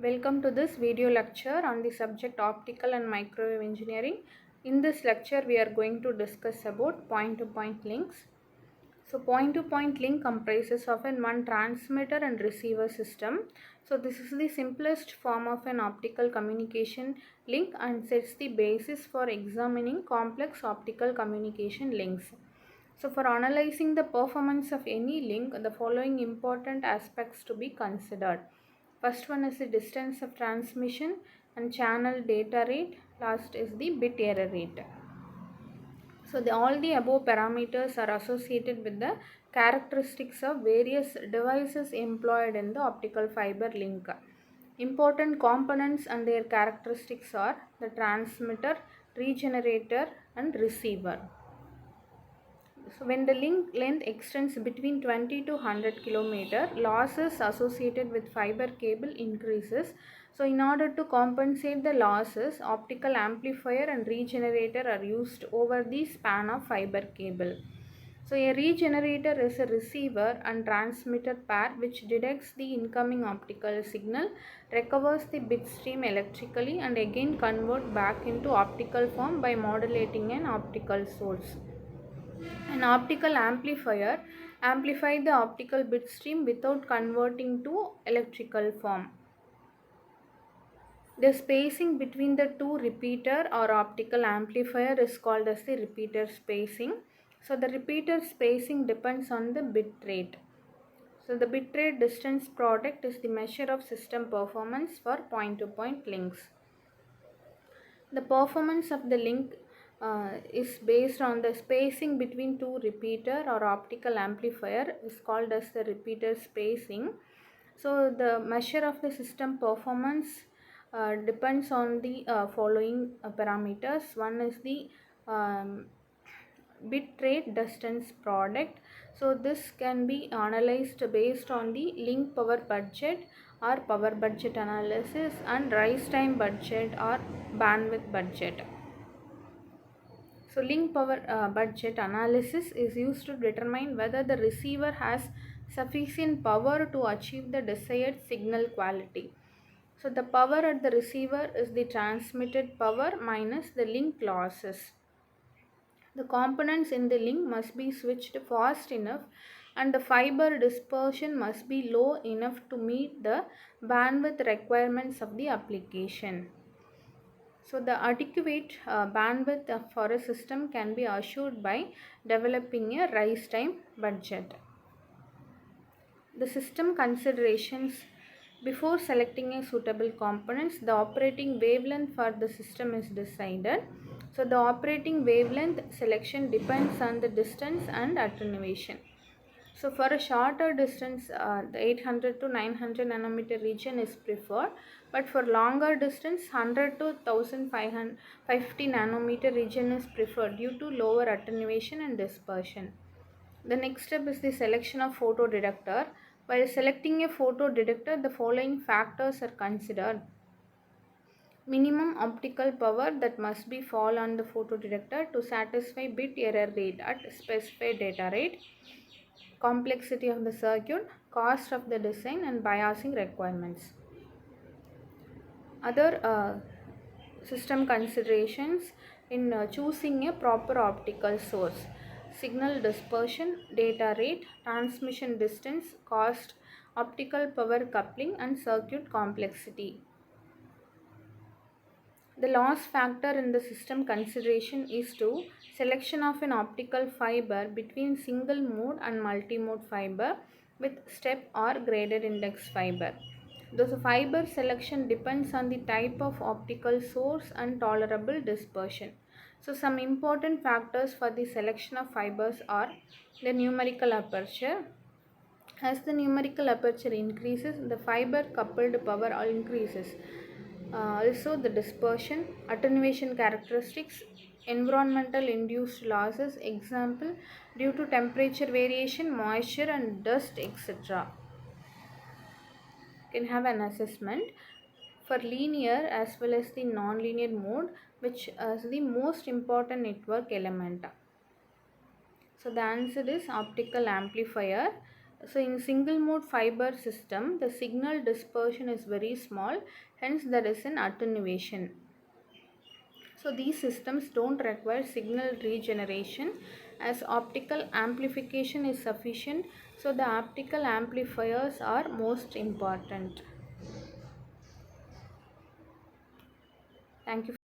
Welcome to this video lecture on the subject Optical and Microwave Engineering. In this lecture, we are going to discuss about point-to-point links. So, point-to-point link comprises of one transmitter and receiver system. So, this is the simplest form of an optical communication link and sets the basis for examining complex optical communication links. So, for analyzing the performance of any link, the following important aspects to be considered. First one is the distance of transmission and channel data rate. Last is the bit error rate. So all the above parameters are associated with the characteristics of various devices employed in the optical fiber link. Important components and their characteristics are the transmitter, regenerator and receiver. So when the link length extends between 20 to 100 km, losses associated with fiber cable increases. So in order to compensate the losses, optical amplifier and regenerator are used over the span of fiber cable. So a regenerator is a receiver and transmitter pair which detects the incoming optical signal, recovers the bit stream electrically and again convert back into optical form by modulating an optical source. An optical amplifier amplifies the optical bit stream without converting to electrical form. The spacing between the two repeater or optical amplifier is called as the repeater spacing. So the repeater spacing depends on the bit rate. So the bit rate distance product is the measure of system performance for point-to-point links. The performance of the link is based on the spacing between two repeater or optical amplifier is called as the repeater spacing. So the measure of the system performance depends on the following parameters. One is the bit rate distance product. So this can be analyzed based on the link power budget or power budget analysis and rise time budget or bandwidth budget. So link power budget analysis is used to determine whether the receiver has sufficient power to achieve the desired signal quality. So the power at the receiver is the transmitted power minus the link losses. The components in the link must be switched fast enough and the fiber dispersion must be low enough to meet the bandwidth requirements of the application. So the adequate bandwidth for a system can be assured by developing a rise time budget. The system considerations. Before selecting a suitable components, the operating wavelength for the system is decided. So the operating wavelength selection depends on the distance and attenuation. So for a shorter distance, the 800 to 900 nanometer region is preferred, but for longer distance, 100 to 1550 nanometer region is preferred due to lower attenuation and dispersion. The next step is the selection of photodetector. While selecting a photodetector, the following factors are considered. Minimum optical power that must be fall on the photodetector to satisfy bit error rate at specified data rate, complexity of the circuit, cost of the design and biasing requirements. Other system considerations in choosing a proper optical source: signal dispersion, data rate, transmission distance, cost, optical power coupling and circuit complexity. The loss factor in the system consideration is to selection of an optical fiber between single mode and multi-mode fiber with step or graded index fiber. The fiber selection depends on the type of optical source and tolerable dispersion. So some important factors for the selection of fibers are the numerical aperture. As the numerical aperture increases, the fiber coupled power increases. Also the dispersion, attenuation characteristics, environmental induced losses, example due to temperature variation, moisture and dust, etc. Can have an assessment for linear as well as the non-linear mode, which is the most important network element. So the answer is optical amplifier. So in single mode fiber system, the signal dispersion is very small, hence there is an attenuation. So these systems don't require signal regeneration as optical amplification is sufficient. So the optical amplifiers are most important. Thank you.